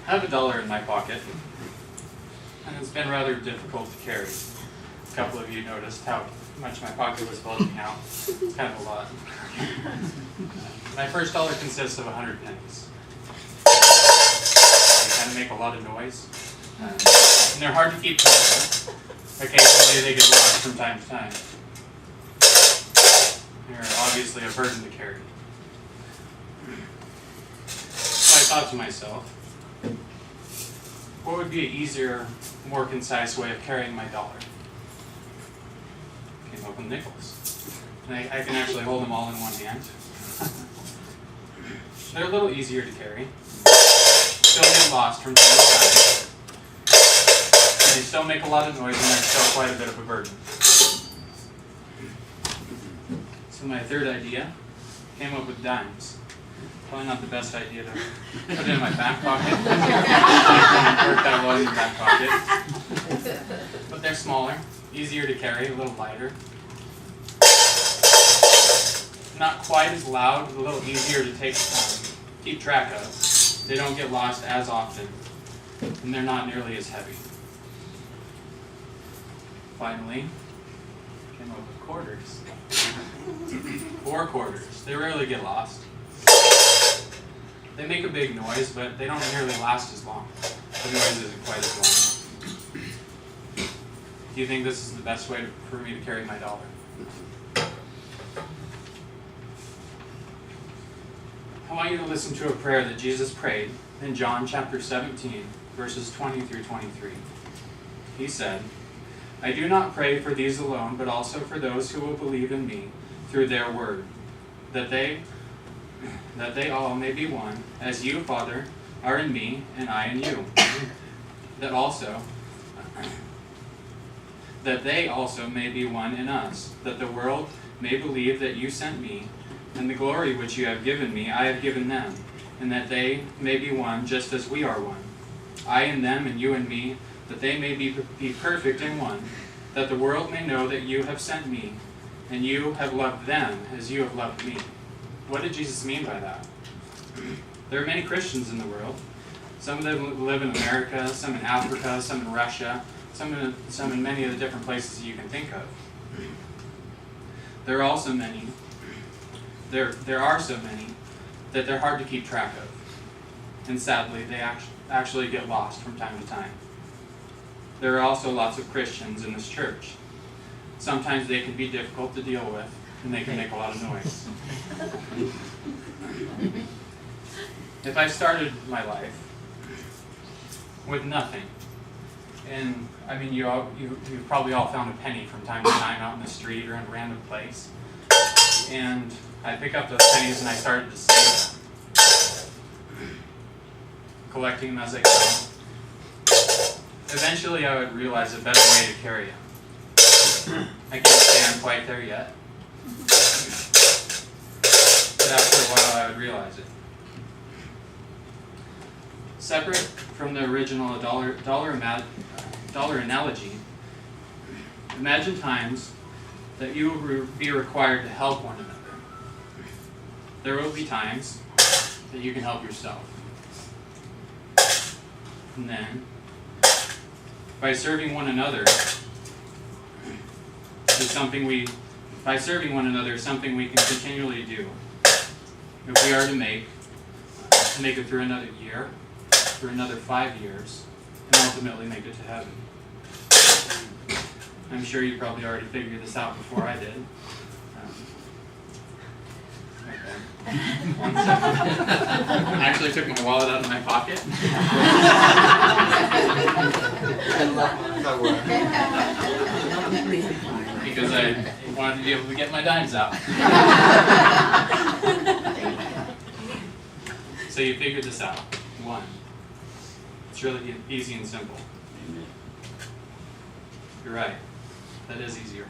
I have $1 in my pocket, and it's been rather difficult to carry. A couple of you noticed how much my pocket was bulging out. It's kind of a lot. My first dollar consists of 100 pennies. They kind of make a lot of noise, and they're hard to keep track of. Occasionally they get lost from time to time. They're obviously a burden to carry. So I thought to myself, what would be an easier, more concise way of carrying my dollar? Came up with nickels. And I can actually hold them all in one hand. They're a little easier to carry. Still get lost from time to time. They still make a lot of noise and they're still quite a bit of a burden. So my third idea came up with dimes. Probably not the best idea to put it in my back pocket. Don't work that well in your back pocket. But they're smaller, easier to carry, a little lighter. Not quite as loud, a little easier to keep track of. They don't get lost as often, and they're not nearly as heavy. Finally, came up with quarters. 4 quarters. They rarely get lost. They make a big noise, but they don't nearly last as long. The noise isn't quite as long. Do you think this is the best way for me to carry my dollar? I want you to listen to a prayer that Jesus prayed in John chapter 17, verses 20 through 23. He said, "I do not pray for these alone, but also for those who will believe in me through their word, that they all may be one, as you, Father, are in me, and I in you, that they also may be one in us, that the world may believe that you sent me, and the glory which you have given me I have given them, and that they may be one just as we are one, I in them and you in me, that they may be perfect in one, that the world may know that you have sent me, and you have loved them as you have loved me." What did Jesus mean by that? There are many Christians in the world. Some of them live in America, some in Africa, some in Russia, some in many of the different places you can think of. There are also many. There are so many that they're hard to keep track of, and sadly, they actually get lost from time to time. There are also lots of Christians in this church. Sometimes they can be difficult to deal with, and they can make a lot of noise. If I started my life with nothing, and I mean you've probably all found a penny from time to time out in the street or in a random place, and I pick up those pennies and I started to save them, collecting them as I go. Eventually I would realize a better way to carry them. I can't say I'm quite there yet, but after a while I would realize it. Separate from the original dollar analogy, imagine times that you will be required to help one another. There will be times that you can help yourself. And then, by serving one another is something we can continually do. If we are to make it through another year, through another 5 years, and ultimately make it to heaven. I'm sure you probably already figured this out before I did. Okay. 1 second. I actually took my wallet out of my pocket. Because I wanted to be able to get my dimes out. So you figured this out. 1. It's really easy and simple. You're right. That is easier.